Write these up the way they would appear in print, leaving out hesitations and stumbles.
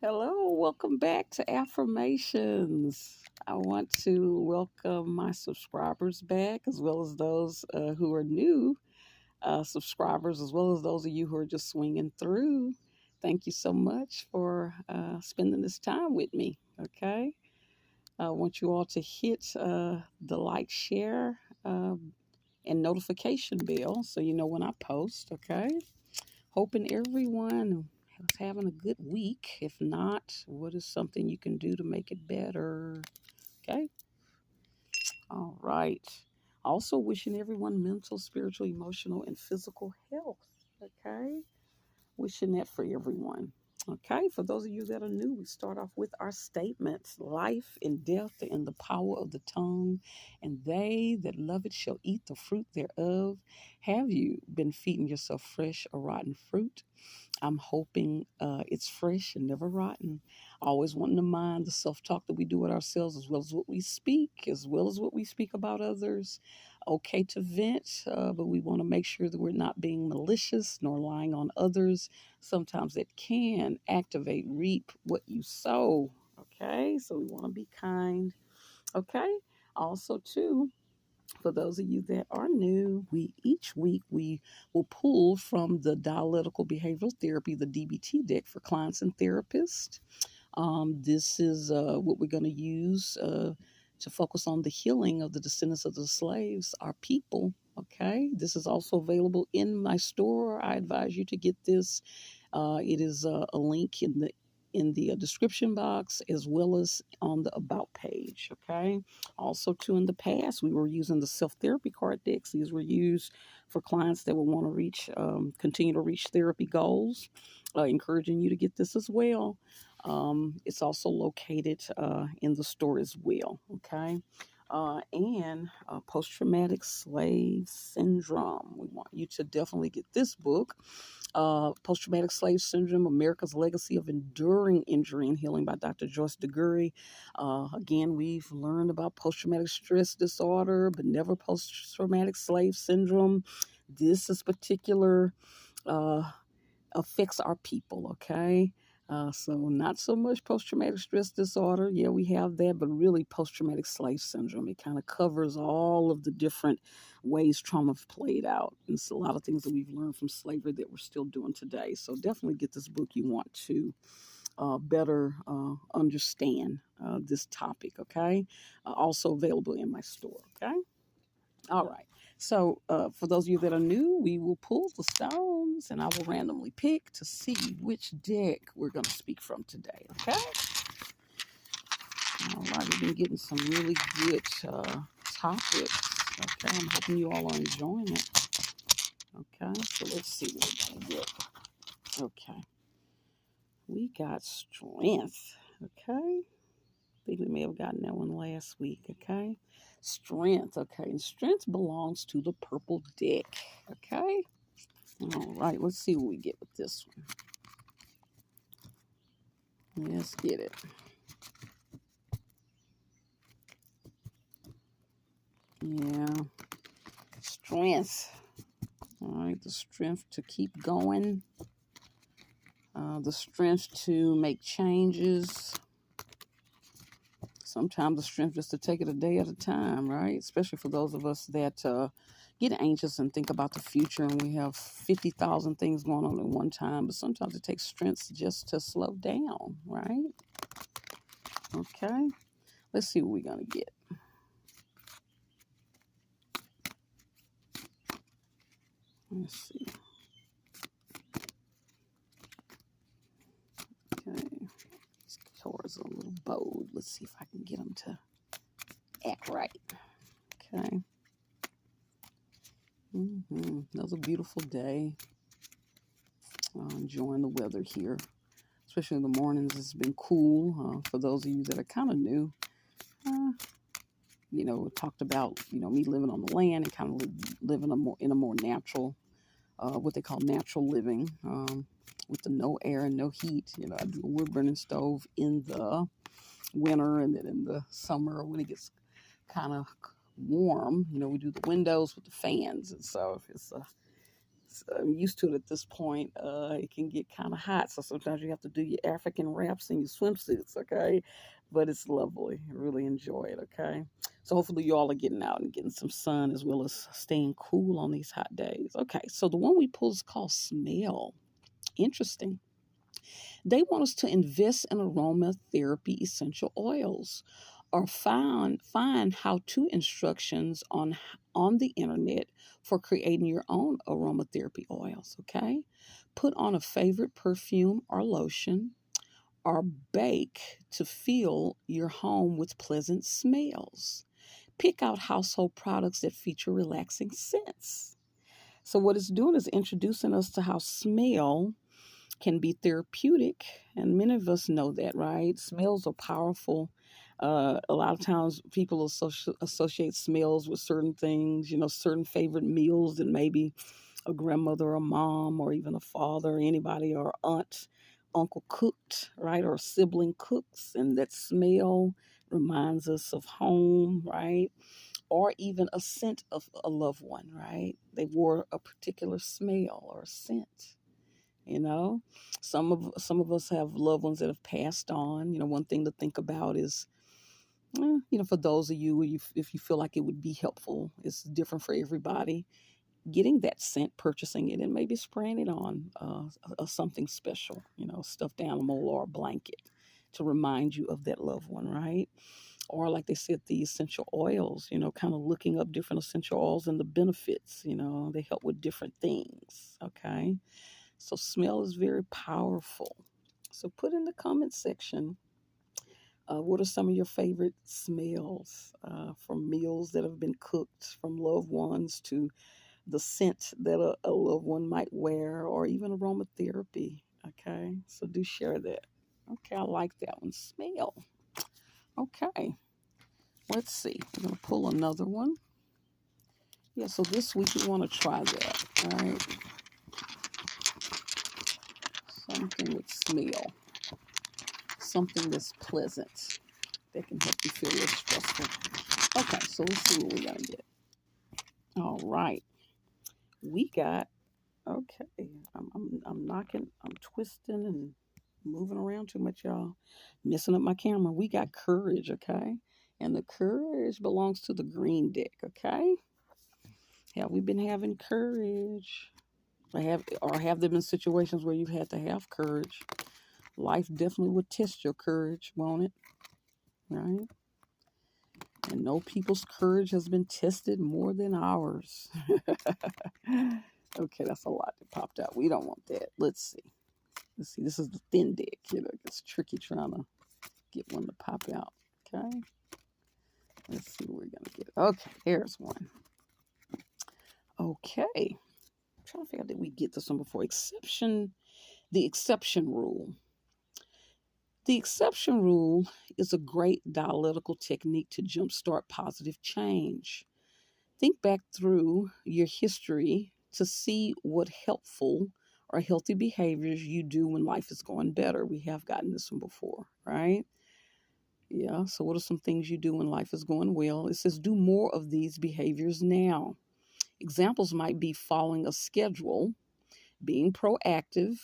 Hello, welcome back to Affirmations. I want to welcome my subscribers back, as well as those who are new subscribers, as well as those of you who are just swinging through. Thank you so much for spending this time with me. Okay. I want you all to hit the like, share, and notification bell so you know when I post. Okay. Hoping everyone is having a good week. If not, what is something you can do to make it better? Okay. All right. Also, wishing everyone mental, spiritual, emotional, and physical health. Okay. Wishing that for everyone. Okay, for those of you that are new, we start off with our statements. Life and death are in the power of the tongue, and they that love it shall eat the fruit thereof. Have you been feeding yourself fresh or rotten fruit? I'm hoping it's fresh and never rotten. Always wanting to mind the self talk that we do with ourselves, as well as what we speak, as well as what we speak about others. Okay to vent, but we want to make sure that we're not being malicious nor lying on others. Sometimes it can activate, reap what you sow. Okay, so we want to be kind. Okay, also, too, for those of you that are new, we each week we will pull from the dialectical behavioral therapy, the DBT deck for clients and therapists. This is what we're going to use to focus on the healing of the descendants of the slaves, our people. Okay, this is also available in my store. I advise you to get this. It is a link in the description box, as well as on the about page. Okay, also too, in the past we were using the self-therapy card decks. These were used for clients that would want to continue to reach therapy goals. Encouraging you to get this as well. It's also located in the store as well. Okay. And Post traumatic slave syndrome. We want you to definitely get this book, Post Traumatic Slave Syndrome: America's Legacy of Enduring Injury and Healing by Dr. Joyce DeGury. Again, we've learned about post traumatic stress disorder, but never post traumatic slave syndrome. This is particular. Uh, Affects our people, okay? So, not so much post traumatic stress disorder. Yeah, we have that, but really post traumatic slave syndrome. It kind of covers all of the different ways trauma played out. And it's a lot of things that we've learned from slavery that we're still doing today. So, definitely get this book. You want to better understand this topic, okay? Also available in my store, okay? All right. So, for those of you that are new, we will pull the stones and I will randomly pick to see which deck we're going to speak from today. Okay. All right. We've been getting some really good topics. Okay. I'm hoping you all are enjoying it. Okay. So, let's see what we're going to get. Okay. We got strength. Okay. I think we may have gotten that one last week. Okay. Strength. Okay. And strength belongs to the purple deck. Okay. All right, let's see what we get with this one. Let's get it. Yeah, strength. All right, the strength to keep going, the strength to make changes. Sometimes the strength just to take it a day at a time, right? Especially for those of us that get anxious and think about the future and we have 50,000 things going on at one time. But sometimes it takes strength just to slow down, right? Okay, let's see what we're going to get. Let's see. Okay. These cards are a little bold. Let's see if I can get them to act right. Okay. Another beautiful day. Enjoying the weather here, especially in the mornings. It's been cool. For those of you that are kind of new, uh, we talked about me living on the land and kind of living in a more natural, what they call natural living, with the no air and no heat. I do a wood burning stove in the winter, and then in the summer when it gets kind of warm, we do the windows with the fans. And so if it's I'm used to it at this point. It can get kind of hot, so sometimes you have to do your African wraps and your swimsuits, okay? But it's lovely. I really enjoy it, okay? So hopefully you all are getting out and getting some sun as well as staying cool on these hot days. Okay, so the one we pulled is called Smell. Interesting. They want us to invest in aromatherapy essential oils or find how-to instructions on the internet for creating your own aromatherapy oils, okay? Put on a favorite perfume or lotion or bake to fill your home with pleasant smells. Pick out household products that feature relaxing scents. So what it's doing is introducing us to how smell can be therapeutic, and many of us know that, right? Smells are powerful. A lot of times people associate smells with certain things, certain favorite meals that maybe a grandmother or mom or even a father or anybody or aunt, uncle cooked, right? Or a sibling cooks, and that smell reminds us of home, right? Or even a scent of a loved one, right? They wore a particular smell or scent. you know some of us have loved ones that have passed on. One thing to think about is, for those of you, if you feel like it would be helpful, it's different for everybody, getting that scent, purchasing it, and maybe spraying it on something special, stuffed animal or a blanket, to remind you of that loved one, right? Or like they said, the essential oils, kind of looking up different essential oils and the benefits. They help with different things, okay? So smell is very powerful. So put in the comment section, what are some of your favorite smells, from meals that have been cooked, from loved ones to the scent that a loved one might wear, or even aromatherapy. Okay, so do share that. Okay, I like that one. Smell. Okay, let's see. We're going to pull another one. Yeah, so this week we want to try that. All right, something with smell. Something that's pleasant that can help you feel less stressful. Okay, so let's see what we're gonna get. All right, we got, okay. I'm knocking, I'm twisting and moving around too much, y'all. Messing up my camera. We got courage, okay, and the courage belongs to the green deck, okay. Have we been having courage? Have there been situations where you've had to have courage? Life definitely would test your courage, won't it? Right? And no people's courage has been tested more than ours. Okay, that's a lot that popped out. We don't want that. Let's see. Let's see. This is the thin deck. It's tricky trying to get one to pop out. Okay. Let's see what we're going to get. Okay, there's one. Okay. I'm trying to figure out, did we get this one before? The exception rule. The exception rule is a great dialectical technique to jumpstart positive change. Think back through your history to see what helpful or healthy behaviors you do when life is going better. We have gotten this one before, right? Yeah. So, what are some things you do when life is going well? It says do more of these behaviors now. Examples might be following a schedule, being proactive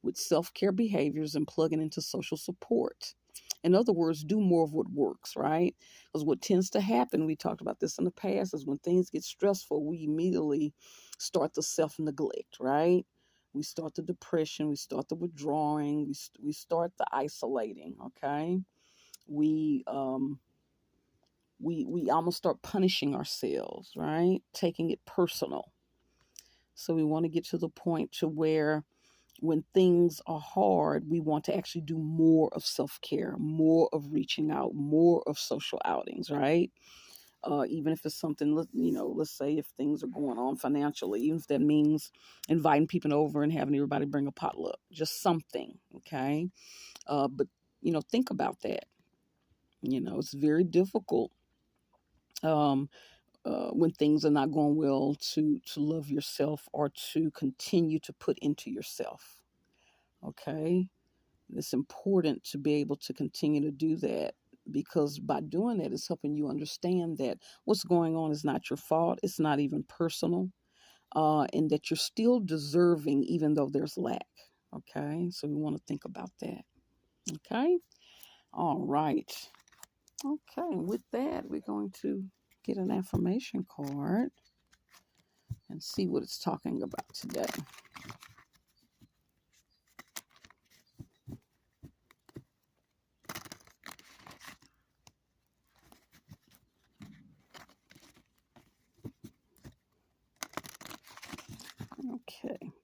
with self care behaviors, and plugging into social support. In other words, do more of what works, right? Because what tends to happen, we talked about this in the past, is when things get stressful, we immediately start the self neglect, right? We start the depression, we start the withdrawing, we start the isolating, okay? We, we almost start punishing ourselves, right? Taking it personal. So we want to get to the point to where when things are hard, we want to actually do more of self care, more of reaching out, more of social outings, right? Even if it's something, let's say if things are going on financially, even if that means inviting people over and having everybody bring a potluck, just something, okay? But, think about that. It's very difficult, um, when things are not going well, to love yourself or to continue to put into yourself, okay? It's important to be able to continue to do that, because by doing that, it's helping you understand that what's going on is not your fault. It's not even personal. and that you're still deserving even though there's lack. Okay, so we want to think about that. Okay, all right. Okay, with that, we're going to get an affirmation card and see what it's talking about today. Okay.